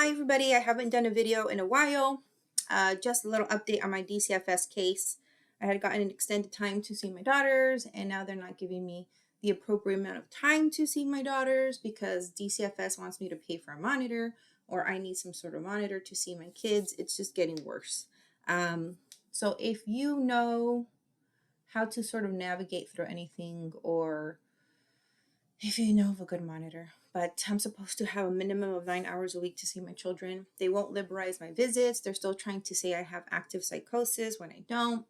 Hi everybody, I haven't done a video in a while. Just a little update on my DCFS case. I had gotten an extended time to see my daughters, and now they're not giving me the appropriate amount of time to see my daughters because DCFS wants me to pay for a monitor, or I need some sort of monitor to see my kids. It's just getting worse. So if you know how to sort of navigate through anything, or if you know of a good monitor, but I'm supposed to have a minimum of 9 hours a week to see my children. They won't liberalize my visits. They're still trying to say I have active psychosis when I don't.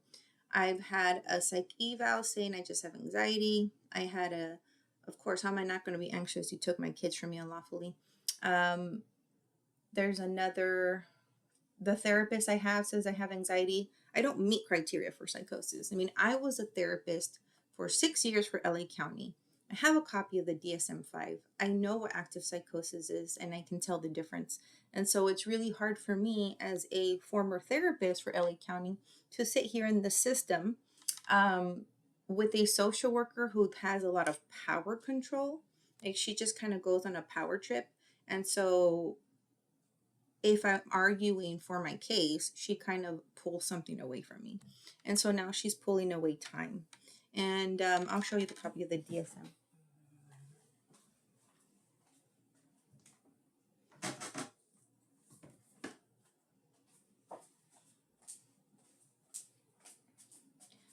I've had a psych eval saying I just have anxiety. Of course, how am I not going to be anxious? You took my kids from me unlawfully. There's another, the therapist I have says I have anxiety. I don't meet criteria for psychosis. I mean, I was a therapist for 6 years for LA County. I have a copy of the DSM-5. I know what active psychosis is, and I can tell the difference. And so it's really hard for me as a former therapist for LA County to sit here in the system with a social worker who has a lot of power control. Like, she just kind of goes on a power trip. And so if I'm arguing for my case, she kind of pulls something away from me. And so now she's pulling away time. And I'll show you the copy of the DSM.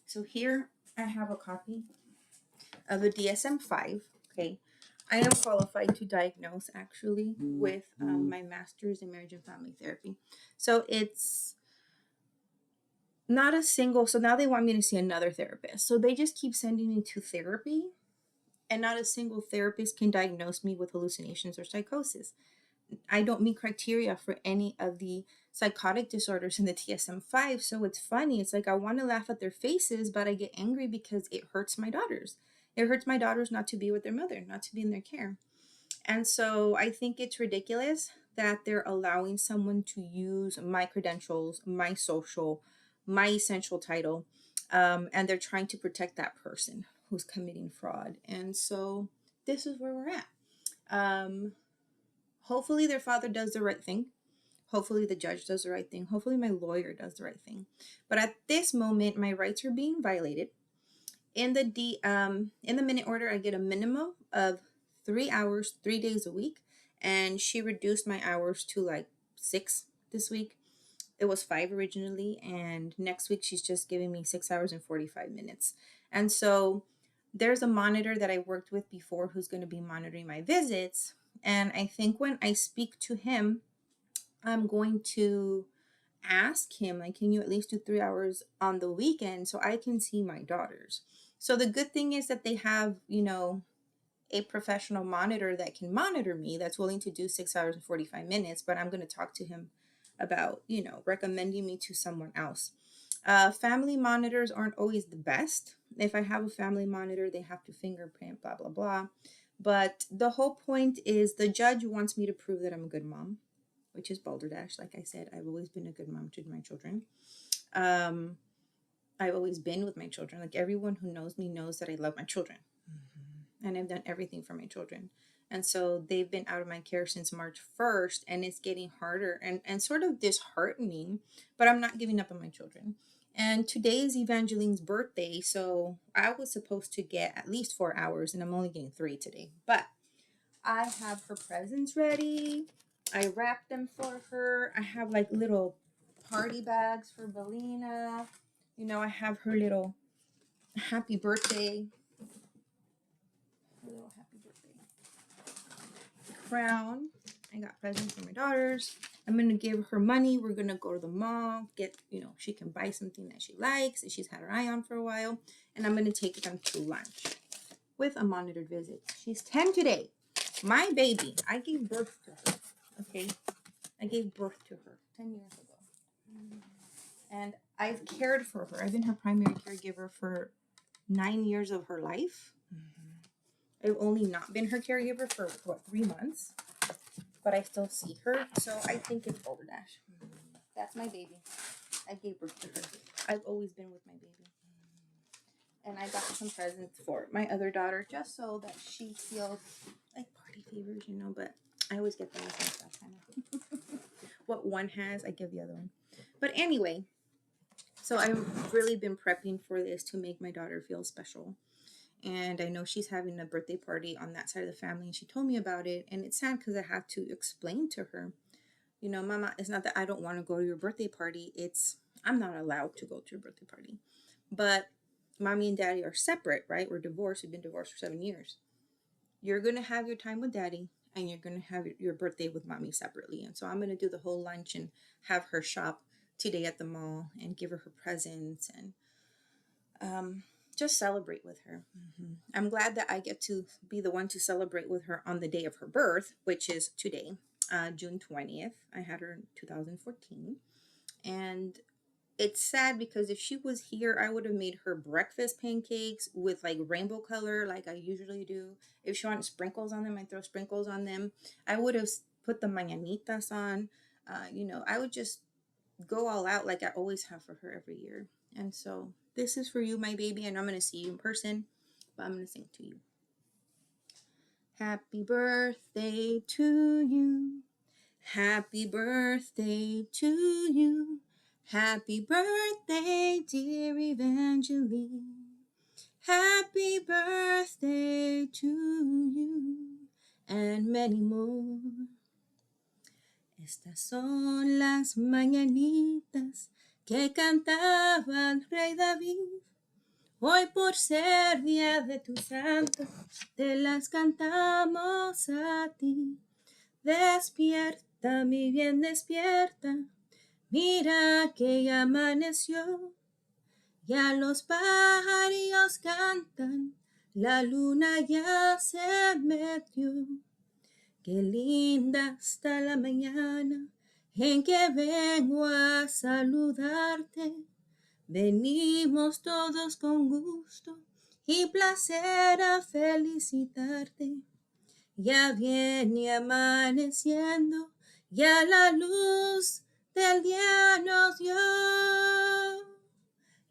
So here I have a copy of the DSM-5. Okay, I am qualified to diagnose actually with my master's in marriage and family therapy. So it's not a single, so now they want me to see another therapist. So they just keep sending me to therapy, and not a single therapist can diagnose me with hallucinations or psychosis. I don't meet criteria for any of the psychotic disorders in the DSM-5. So it's funny. It's like I want to laugh at their faces, but I get angry because it hurts my daughters. It hurts my daughters not to be with their mother, not to be in their care. And so I think it's ridiculous that they're allowing someone to use my credentials, my social, my essential title, and they're trying to protect that person who's committing fraud. And so this is where we're at. Hopefully their father does the right thing. Hopefully the judge does the right thing. Hopefully my lawyer does the right thing. But at this moment, my rights are being violated. In the minute order, I get a minimum of 3 hours, 3 days a week. And she reduced my hours to like 6 this week. It was 5 originally. And next week, she's just giving me 6 hours and 45 minutes. And so there's a monitor that I worked with before who's going to be monitoring my visits. And I think when I speak to him, I'm going to ask him, like, can you at least do 3 hours on the weekend so I can see my daughters? So the good thing is that they have, a professional monitor that can monitor me that's willing to do 6 hours and 45 minutes. But I'm going to talk to him about, recommending me to someone else. Family monitors aren't always the best. If I have a family monitor, they have to fingerprint, blah, blah, blah. But the whole point is the judge wants me to prove that I'm a good mom, which is balderdash. Like I said, I've always been a good mom to my children. I've always been with my children. Like, everyone who knows me knows that I love my children. Mm-hmm. And I've done everything for my children. And so they've been out of my care since March 1st, and it's getting harder and sort of disheartening, but I'm not giving up on my children. And today is Evangeline's birthday, so I was supposed to get at least 4 hours, and I'm only getting 3 today. But I have her presents ready. I wrapped them for her. I have like little party bags for Belina. I have her little happy birthday. Her little happy birthday crown. I got presents for my daughters. I'm going to give her money. We're going to go to the mall, get, she can buy something that she likes, that she's had her eye on for a while. And I'm going to take them to lunch with a monitored visit. She's 10 today. My baby. I gave birth to her. Okay. I gave birth to her 10 years ago. And I've cared for her. I've been her primary caregiver for 9 years of her life. Mm-hmm. I've only not been her caregiver for, 3 months. But I still see her. So I think it's balderdash. Mm-hmm. That's my baby. I gave birth to her. I've always been with my baby. And I got some presents for my other daughter just so that she feels like party favors, but I always get them with my stuff, kind of. what one has, I give the other one. But anyway, so I've really been prepping for this to make my daughter feel special. And I know she's having a birthday party on that side of the family, and she told me about it. And it's sad because I have to explain to her, you know, Mama, it's not that I don't want to go to your birthday party. It's I'm not allowed to go to your birthday party. But mommy and daddy are separate, right? We're divorced. We've been divorced for 7 years. You're going to have your time with daddy, and you're going to have your birthday with mommy separately. And so I'm going to do the whole lunch and have her shop today at the mall and give her presents and just celebrate with her. I'm glad that I get to be the one to celebrate with her on the day of her birth, which is today, June 20th. I had her in 2014. And it's sad because if she was here, I would have made her breakfast pancakes with like rainbow color, like I usually do. If she wanted sprinkles on them, I throw sprinkles on them. I would have put the mañanitas on. I would just go all out like I always have for her every year. And so this is for you, my baby, and I'm going to see you in person, but I'm going to sing to you. Happy birthday to you. Happy birthday to you. Happy birthday, dear Evangeline. Happy birthday to you, and many more. Estas son las mañanitas que cantaba el rey David. Hoy por ser día de tu santo, te las cantamos a ti. Despierta, mi bien, despierta. Mira que ya amaneció. Ya los pájaros cantan. La luna ya se metió. Qué linda está la mañana en que vengo a saludarte. Venimos todos con gusto y placer a felicitarte. Ya viene amaneciendo, ya la luz del día nos dio.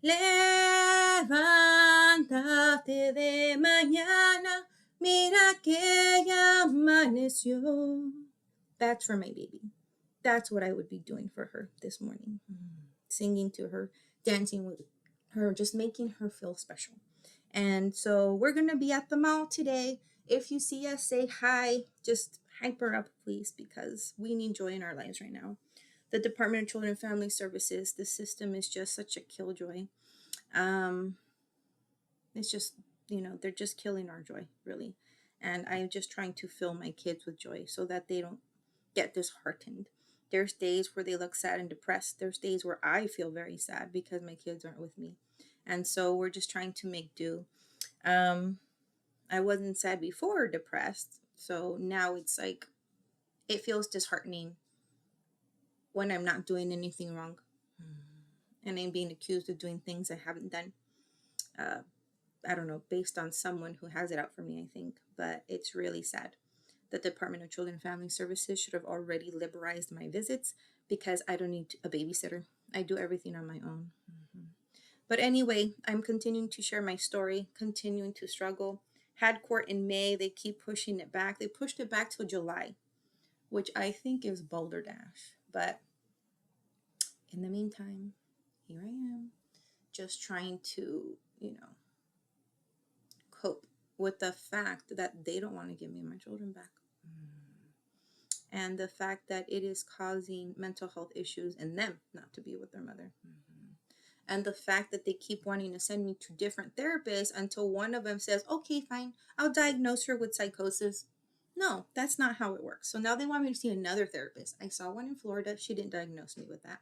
Levántate de mañana, mira que ya amaneció. That's for my baby. That's what I would be doing for her this morning. Singing to her, dancing with her, just making her feel special. And so we're going to be at the mall today. If you see us, say hi. Just hype her up, please, because we need joy in our lives right now. The Department of Children and Family Services, the system is just such a killjoy. It's just, they're just killing our joy, really. And I'm just trying to fill my kids with joy so that they don't get disheartened. There's days where they look sad and depressed. There's days where I feel very sad because my kids aren't with me. And so we're just trying to make do. I wasn't sad before or depressed. So now it's like, it feels disheartening when I'm not doing anything wrong. And I'm being accused of doing things I haven't done. I don't know, based on someone who has it out for me, I think. But it's really sad. The Department of Children and Family Services should have already liberalized my visits because I don't need a babysitter. I do everything on my own. But anyway, I'm continuing to share my story, continuing to struggle. Had court in May. They keep pushing it back. They pushed it back till July, which I think is balderdash. But in the meantime, here I am, just trying to, cope with the fact that they don't want to give me my children back. And the fact that it is causing mental health issues in them not to be with their mother. And the fact that they keep wanting to send me to different therapists until one of them says, okay, fine, I'll diagnose her with psychosis. No, that's not how it works. So now they want me to see another therapist. I saw one in Florida. She didn't diagnose me with that.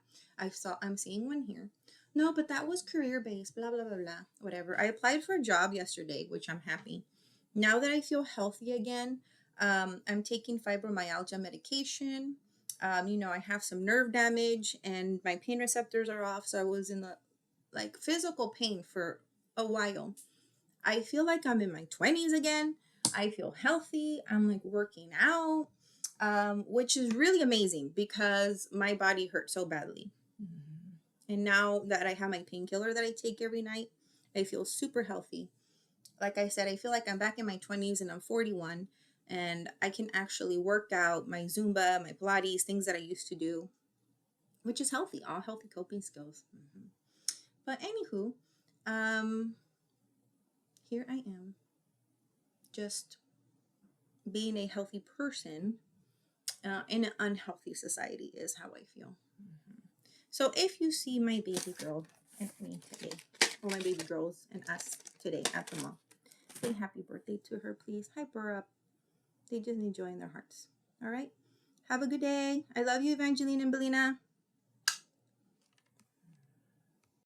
I'm seeing one here. No, but that was career-based, blah, blah, blah, blah, whatever. I applied for a job yesterday, which I'm happy. Now that I feel healthy again, I'm taking fibromyalgia medication. I have some nerve damage and my pain receptors are off. So I was in the physical pain for a while. I feel like I'm in my 20s again. I feel healthy. I'm working out, which is really amazing because my body hurt so badly. And now that I have my painkiller that I take every night, I feel super healthy. Like I said, I feel like I'm back in my 20s and I'm 41 and I can actually work out my Zumba, my Pilates, things that I used to do. which is healthy, all healthy coping skills. But anywho, here I am, just being a healthy person in an unhealthy society is how I feel. So if you see my baby girl and me today, or my baby girls and us today at the mall, say happy birthday to her, please. Hype her up. They just need joy in their hearts. All right? Have a good day. I love you, Evangeline and Belina.